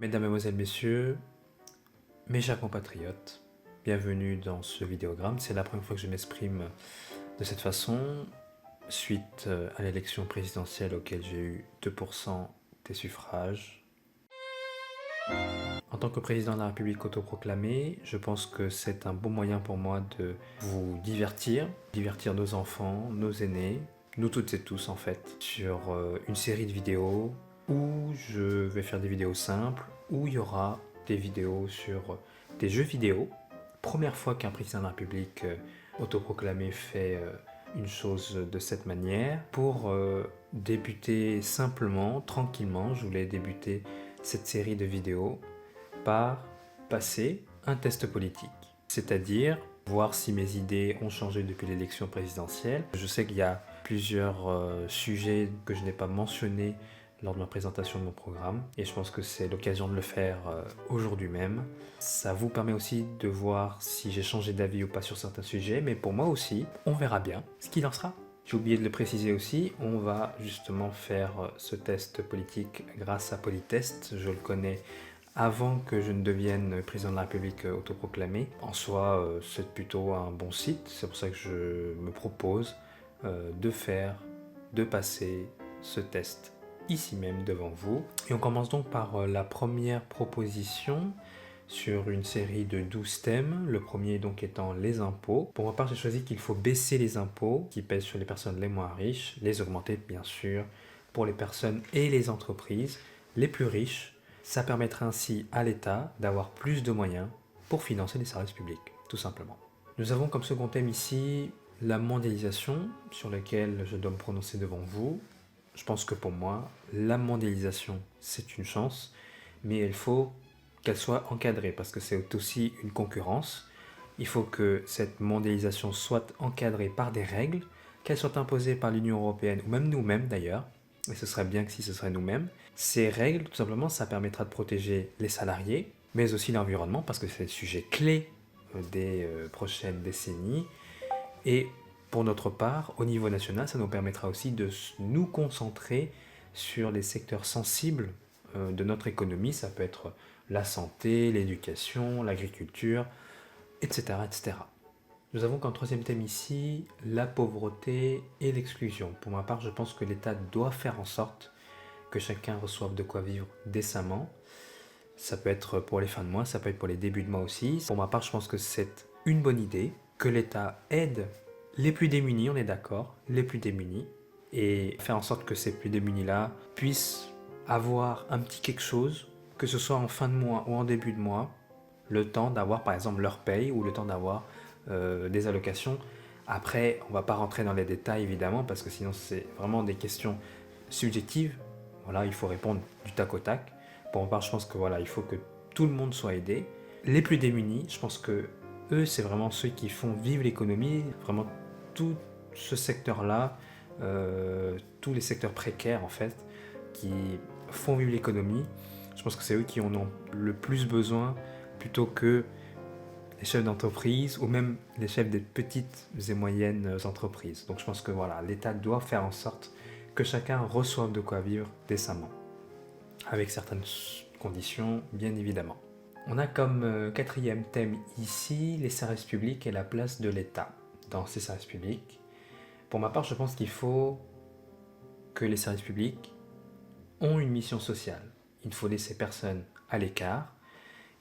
Mesdames, Mesdemoiselles, Messieurs, mes chers compatriotes, bienvenue dans ce vidéogramme. C'est la première fois que je m'exprime de cette façon, suite à l'élection présidentielle auquel j'ai eu 2% des suffrages. En tant que président de la République autoproclamé, je pense que c'est un bon moyen pour moi de vous divertir nos enfants, nos aînés, nous toutes et tous en fait, sur une série de vidéos où je vais faire des vidéos simples, où il y aura des vidéos sur des jeux vidéo. Première fois qu'un président de la République autoproclamé fait une chose de cette manière. Pour débuter simplement, tranquillement, je voulais débuter cette série de vidéos par passer un test politique, c'est-à-dire voir si mes idées ont changé depuis l'élection présidentielle. Je sais qu'il y a plusieurs sujets que je n'ai pas mentionnés lors de ma présentation de mon programme et je pense que c'est l'occasion de le faire aujourd'hui même. Ça vous permet aussi de voir si j'ai changé d'avis ou pas sur certains sujets, mais pour moi aussi, on verra bien ce qu'il en sera. J'ai oublié de le préciser aussi, on va justement faire ce test politique grâce à Polytest. Je le connais avant que je ne devienne président de la République autoproclamé. En soi, c'est plutôt un bon site, c'est pour ça que je me propose de passer ce test ici même devant vous. Et on commence donc par la première proposition sur une série de 12 thèmes, le premier donc étant les impôts. Pour ma part, j'ai choisi qu'il faut baisser les impôts qui pèsent sur les personnes les moins riches, les augmenter bien sûr pour les personnes et les entreprises les plus riches. Ça permettra ainsi à l'État d'avoir plus de moyens pour financer les services publics, tout simplement. Nous avons comme second thème ici la mondialisation, sur laquelle je dois me prononcer devant vous. Je pense que pour moi, la mondialisation, c'est une chance, mais il faut qu'elle soit encadrée, parce que c'est aussi une concurrence. Il faut que cette mondialisation soit encadrée par des règles, qu'elle soit imposée par l'Union européenne, ou même nous-mêmes d'ailleurs, et ce serait bien que si ce serait nous-mêmes. Ces règles, tout simplement, ça permettra de protéger les salariés, mais aussi l'environnement, parce que c'est le sujet clé des prochaines décennies. Et pour notre part, au niveau national, ça nous permettra aussi de nous concentrer sur les secteurs sensibles de notre économie. Ça peut être la santé, l'éducation, l'agriculture, etc., etc. Nous avons comme troisième thème ici la pauvreté et l'exclusion. Pour ma part, je pense que l'État doit faire en sorte que chacun reçoive de quoi vivre décemment. Ça peut être pour les fins de mois, ça peut être pour les débuts de mois aussi. Pour ma part, je pense que c'est une bonne idée, que l'État aide les plus démunis, on est d'accord, les plus démunis, et faire en sorte que ces plus démunis-là puissent avoir un petit quelque chose, que ce soit en fin de mois ou en début de mois, le temps d'avoir par exemple leur paye ou le temps d'avoir des allocations. Après, on ne va pas rentrer dans les détails évidemment, parce que sinon c'est vraiment des questions subjectives. Voilà, il faut répondre du tac au tac. Pour ma part, je pense que voilà, il faut que tout le monde soit aidé. Les plus démunis, je pense que eux, c'est vraiment ceux qui font vivre l'économie, vraiment tout ce secteur-là, tous les secteurs précaires en fait, qui font vivre l'économie. Je pense que c'est eux qui en ont le plus besoin, plutôt que les chefs d'entreprise ou même les chefs des petites et moyennes entreprises. Donc je pense que voilà, l'État doit faire en sorte que chacun reçoive de quoi vivre décemment, avec certaines conditions bien évidemment. On a comme quatrième thème ici les services publics et la place de l'État dans ces services publics. Pour ma part, je pense qu'il faut que les services publics ont une mission sociale. Il faut laisser personne à l'écart.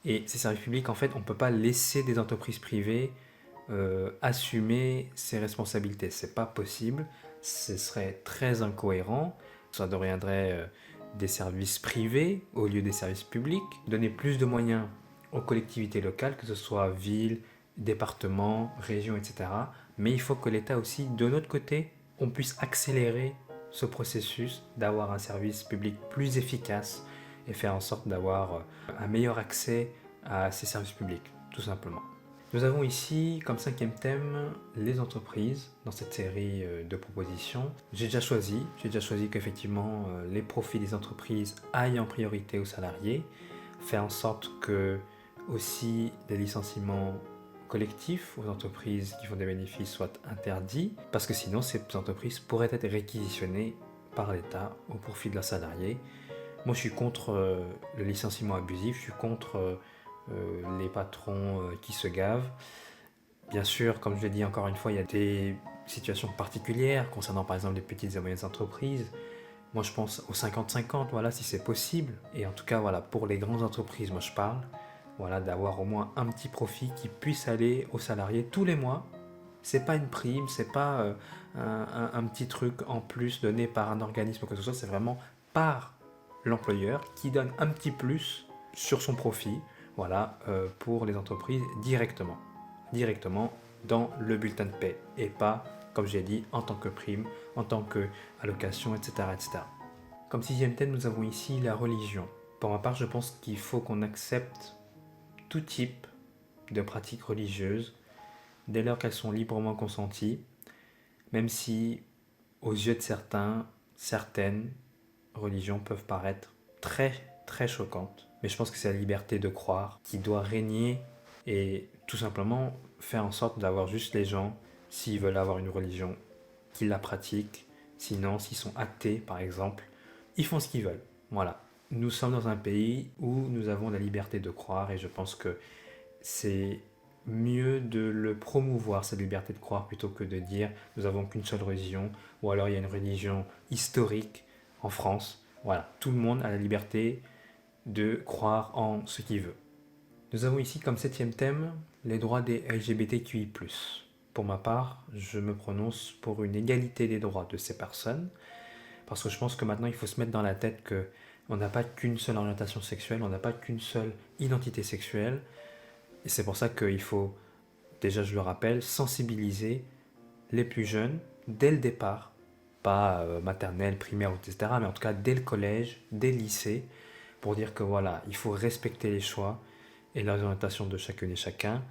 Et ces services publics, en fait, on ne peut pas laisser des entreprises privées assumer ces responsabilités. C'est pas possible. Ce serait très incohérent. Ça deviendrait des services privés au lieu des services publics. Donner plus de moyens aux collectivités locales, que ce soit villes, départements, régions, etc. Mais il faut que l'État aussi, de notre côté, on puisse accélérer ce processus d'avoir un service public plus efficace et faire en sorte d'avoir un meilleur accès à ces services publics, tout simplement. Nous avons ici comme cinquième thème les entreprises dans cette série de propositions. J'ai déjà choisi qu'effectivement les profits des entreprises aillent en priorité aux salariés, faire en sorte que aussi les licenciements collectifs aux entreprises qui font des bénéfices soient interdits, parce que sinon ces entreprises pourraient être réquisitionnées par l'État au profit de leurs salariés. Moi, je suis contre le licenciement abusif, je suis contre les patrons qui se gavent. Bien sûr, comme je l'ai dit encore une fois, il y a des situations particulières concernant par exemple les petites et moyennes entreprises. Moi, je pense au 50-50, voilà, si c'est possible. Et en tout cas, voilà, pour les grandes entreprises, moi je parle, voilà, d'avoir au moins un petit profit qui puisse aller aux salariés tous les mois. C'est pas une prime, c'est pas un petit truc en plus donné par un organisme ou quoi que ce soit, c'est vraiment par l'employeur qui donne un petit plus sur son profit, voilà, pour les entreprises directement dans le bulletin de paie et pas, comme j'ai dit, en tant que prime, en tant que allocation, etc., etc. Comme sixième thème, nous avons ici la religion. Pour ma part, je pense qu'il faut qu'on accepte tout type de pratiques religieuses dès lors qu'elles sont librement consenties, même si, aux yeux de certains, certaines religions peuvent paraître très, très choquantes. Mais je pense que c'est la liberté de croire qui doit régner et tout simplement faire en sorte d'avoir juste les gens, s'ils veulent avoir une religion, qu'ils la pratiquent. Sinon, s'ils sont athées, par exemple, ils font ce qu'ils veulent. Voilà. Nous sommes dans un pays où nous avons la liberté de croire et je pense que c'est mieux de le promouvoir, cette liberté de croire, plutôt que de dire nous n'avons qu'une seule religion, ou alors il y a une religion historique en France. Voilà, tout le monde a la liberté de croire en ce qu'il veut. Nous avons ici comme septième thème les droits des LGBTQI+. Pour ma part, je me prononce pour une égalité des droits de ces personnes, parce que je pense que maintenant il faut se mettre dans la tête que on n'a pas qu'une seule orientation sexuelle, on n'a pas qu'une seule identité sexuelle, et c'est pour ça qu'il faut, déjà je le rappelle, sensibiliser les plus jeunes dès le départ, pas maternelle, primaire, etc., mais en tout cas dès le collège, dès le lycée, pour dire que voilà, il faut respecter les choix et les orientations de chacune et chacun,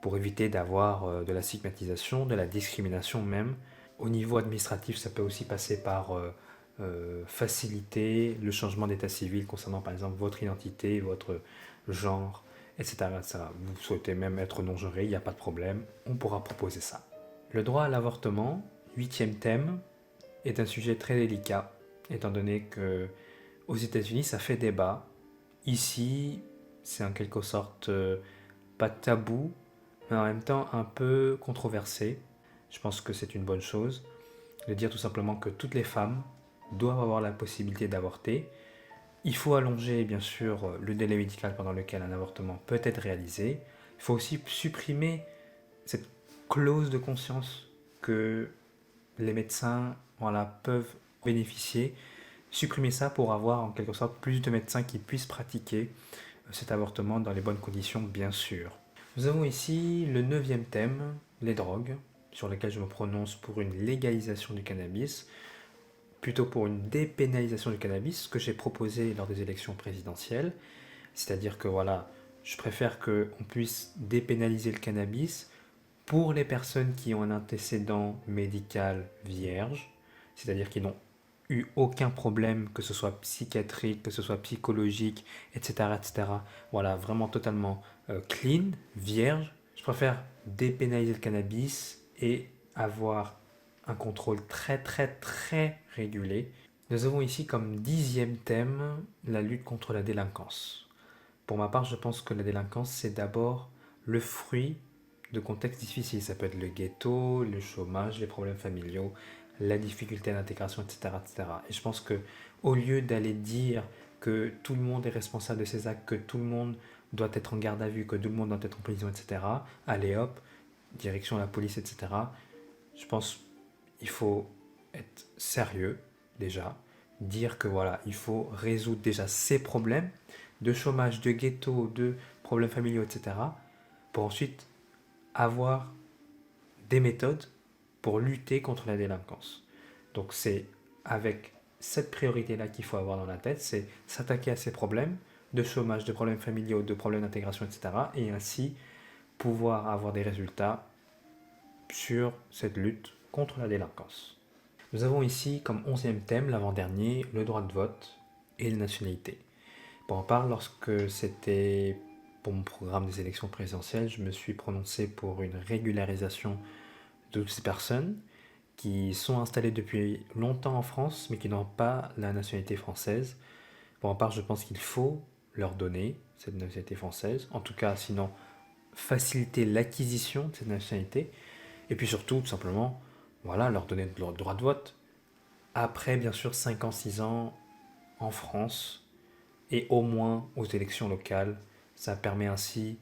pour éviter d'avoir de la stigmatisation, de la discrimination même. Au niveau administratif, ça peut aussi passer par faciliter le changement d'état civil concernant par exemple votre identité, votre genre, etc., etc. Vous souhaitez même être non-genré, il n'y a pas de problème, on pourra proposer ça. Le droit à l'avortement, huitième thème, est un sujet très délicat, étant donné que aux États-Unis ça fait débat. Ici, c'est en quelque sorte pas tabou, mais en même temps un peu controversé. Je pense que c'est une bonne chose de dire tout simplement que toutes les femmes doivent avoir la possibilité d'avorter. Il faut allonger bien sûr le délai médical pendant lequel un avortement peut être réalisé. Il faut aussi supprimer cette clause de conscience que les médecins, voilà, peuvent bénéficier. Supprimer ça pour avoir en quelque sorte plus de médecins qui puissent pratiquer cet avortement dans les bonnes conditions, bien sûr. Nous avons ici le neuvième thème, les drogues, sur lequel je me prononce pour une légalisation du cannabis, plutôt pour une dépénalisation du cannabis, ce que j'ai proposé lors des élections présidentielles. C'est-à-dire que voilà, je préfère qu'on puisse dépénaliser le cannabis pour les personnes qui ont un antécédent médical vierge, c'est-à-dire qui n'ont eu aucun problème, que ce soit psychiatrique, que ce soit psychologique, etc. etc. Voilà, vraiment totalement clean, vierge. Je préfère dépénaliser le cannabis et avoir un contrôle très très très régulé. Nous avons ici comme dixième thème la lutte contre la délinquance. Pour ma part, je pense que la délinquance, c'est d'abord le fruit de contextes difficiles. Ça peut être le ghetto, le chômage, les problèmes familiaux, la difficulté d'intégration, etc., etc. Et je pense que au lieu d'aller dire que tout le monde est responsable de ses actes, que tout le monde doit être en garde à vue, que tout le monde doit être en prison, etc., allez hop, direction la police, etc., je pense qu'il faut être sérieux déjà, dire que voilà, il faut résoudre déjà ces problèmes de chômage, de ghetto, de problèmes familiaux, etc., pour ensuite avoir des méthodes pour lutter contre la délinquance. Donc c'est avec cette priorité-là qu'il faut avoir dans la tête, c'est s'attaquer à ces problèmes de chômage, de problèmes familiaux, de problèmes d'intégration, etc. Et ainsi pouvoir avoir des résultats sur cette lutte contre la délinquance. Nous avons ici comme 11e thème, l'avant-dernier, le droit de vote et la nationalité. Pour en parler, lorsque c'était pour mon programme des élections présidentielles, je me suis prononcé pour une régularisation de toutes ces personnes qui sont installées depuis longtemps en France, mais qui n'ont pas la nationalité française. Pour ma part, je pense qu'il faut leur donner cette nationalité française. En tout cas, sinon, faciliter l'acquisition de cette nationalité. Et puis surtout, tout simplement, voilà, leur donner le droit de vote. Après, bien sûr, 5 ans, 6 ans en France et au moins aux élections locales. Ça permet ainsi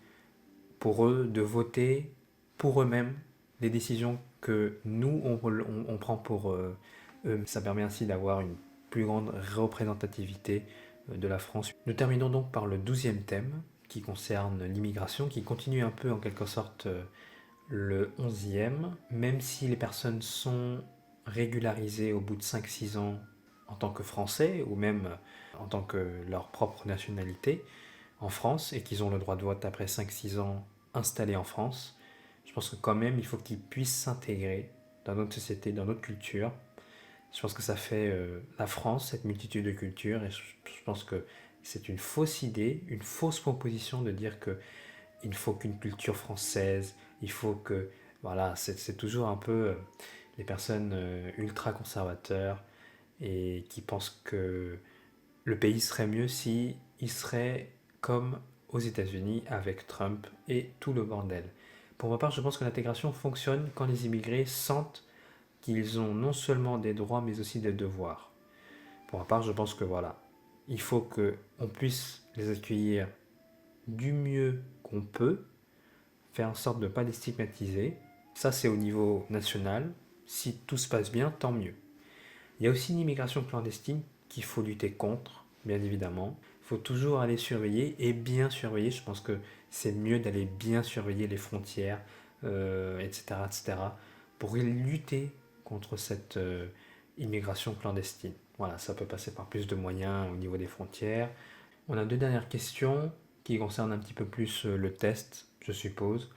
pour eux de voter pour eux-mêmes des décisions que nous, on prend pour eux. Ça permet ainsi d'avoir une plus grande représentativité de la France. Nous terminons donc par le 12e thème qui concerne l'immigration, qui continue un peu en quelque sorte le 11e, même si les personnes sont régularisées au bout de 5-6 ans en tant que Français ou même en tant que leur propre nationalité en France et qu'ils ont le droit de vote après 5-6 ans installés en France, je pense que quand même il faut qu'ils puissent s'intégrer dans notre société, dans notre culture. Je pense que ça fait la France, cette multitude de cultures, et je pense que c'est une fausse idée, une fausse proposition de dire que il ne faut qu'une culture française, il faut que... Voilà, c'est toujours un peu les personnes ultra conservateurs et qui pensent que le pays serait mieux si il serait comme aux États-Unis avec Trump et tout le bordel. Pour ma part, je pense que l'intégration fonctionne quand les immigrés sentent qu'ils ont non seulement des droits mais aussi des devoirs. Pour ma part, je pense que voilà, il faut qu'on puisse les accueillir du mieux qu'on peut, faire en sorte de ne pas les stigmatiser. Ça, c'est au niveau national. Si tout se passe bien, tant mieux. Il y a aussi une immigration clandestine qu'il faut lutter contre, bien évidemment. Il faut toujours aller surveiller et bien surveiller. Je pense que c'est mieux d'aller bien surveiller les frontières, etc., etc., pour lutter contre cette immigration clandestine. Voilà, ça peut passer par plus de moyens au niveau des frontières. On a deux dernières questions qui concernent un petit peu plus le test, je suppose,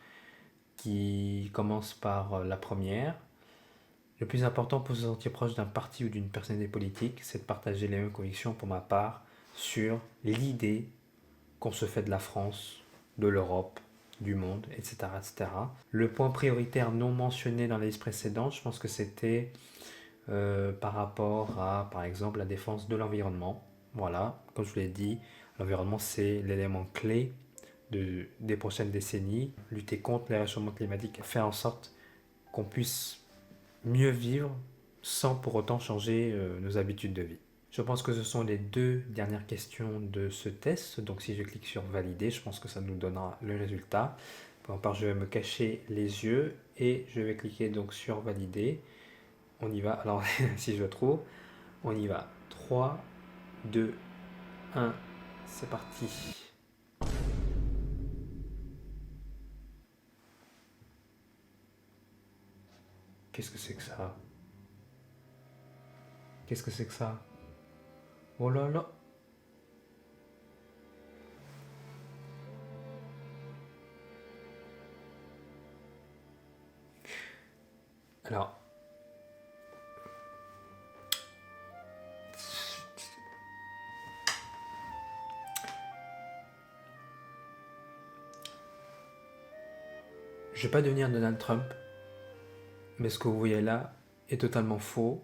qui commence par la première. Le plus important pour se sentir proche d'un parti ou d'une personnalité politique, c'est de partager les mêmes convictions pour ma part sur l'idée qu'on se fait de la France, de l'Europe, du monde, etc., etc. Le point prioritaire non mentionné dans la liste précédente, je pense que c'était par rapport à, par exemple, la défense de l'environnement. Voilà, comme je vous l'ai dit, l'environnement c'est l'élément clé des prochaines décennies. Lutter contre les réchauffements climatiques, faire en sorte qu'on puisse mieux vivre sans pour autant changer nos habitudes de vie. Je pense que ce sont les deux dernières questions de ce test. Donc si je clique sur valider, je pense que ça nous donnera le résultat. Pour ma part, je vais me cacher les yeux et je vais cliquer donc sur valider. On y va. Alors si je le trouve, on y va. 3, 2, 1, c'est parti. Qu'est-ce que c'est que ça? Qu'est-ce que c'est que ça? Oh là là. Alors, je ne vais pas devenir Donald Trump, mais ce que vous voyez là est totalement faux.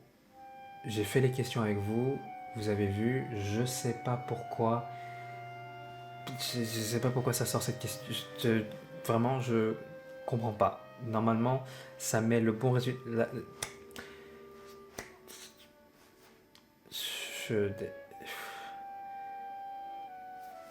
J'ai fait les questions avec vous, vous avez vu, je sais pas pourquoi. Je sais pas pourquoi ça sort cette question. Vraiment, je comprends pas. Normalement, ça met le bon résultat. Je...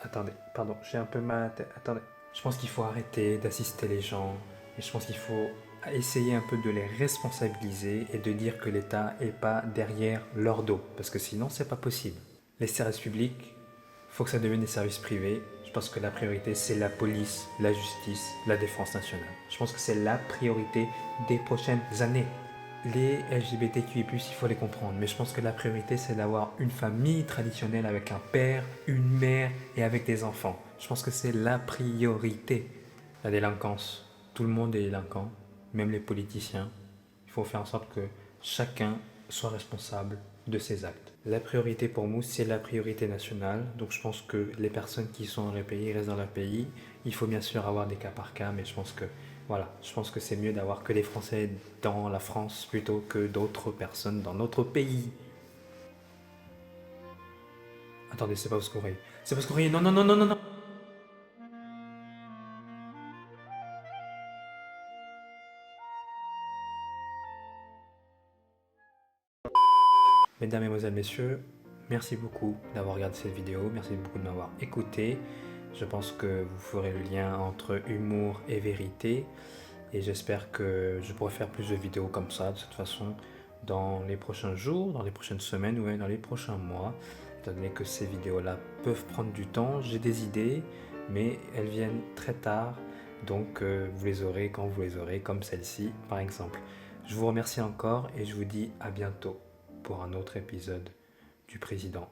Attendez, pardon, j'ai un peu mal à la tête. Attendez. Je pense qu'il faut arrêter d'assister les gens. Et je pense qu'il faut essayer un peu de les responsabiliser et de dire que l'État n'est pas derrière leur dos. Parce que sinon, c'est pas possible. Les services publics, il faut que ça devienne des services privés. Je pense que la priorité, c'est la police, la justice, la défense nationale. Je pense que c'est la priorité des prochaines années. Les LGBTQI+, il faut les comprendre. Mais je pense que la priorité, c'est d'avoir une famille traditionnelle avec un père, une mère et avec des enfants. Je pense que c'est la priorité. La délinquance, tout le monde est délinquant, même les politiciens. Il faut faire en sorte que chacun soit responsable de ses actes. La priorité pour nous, c'est la priorité nationale. Donc je pense que les personnes qui sont dans le pays restent dans le pays. Il faut bien sûr avoir des cas par cas, mais je pense que voilà, je pense que c'est mieux d'avoir que des Français dans la France plutôt que d'autres personnes dans notre pays. Attendez, c'est pas Bosco-Rey. C'est Bosco-Rey, non, non, non, non, non, non. Mesdames, Mesdemoiselles, Messieurs, merci beaucoup d'avoir regardé cette vidéo, merci beaucoup de m'avoir écouté. Je pense que vous ferez le lien entre humour et vérité et j'espère que je pourrai faire plus de vidéos comme ça, de cette façon, dans les prochains jours, dans les prochaines semaines ou même dans les prochains mois, étant donné que ces vidéos-là peuvent prendre du temps. J'ai des idées, mais elles viennent très tard, donc vous les aurez quand vous les aurez, comme celle-ci par exemple. Je vous remercie encore et je vous dis à bientôt pour un autre épisode du Président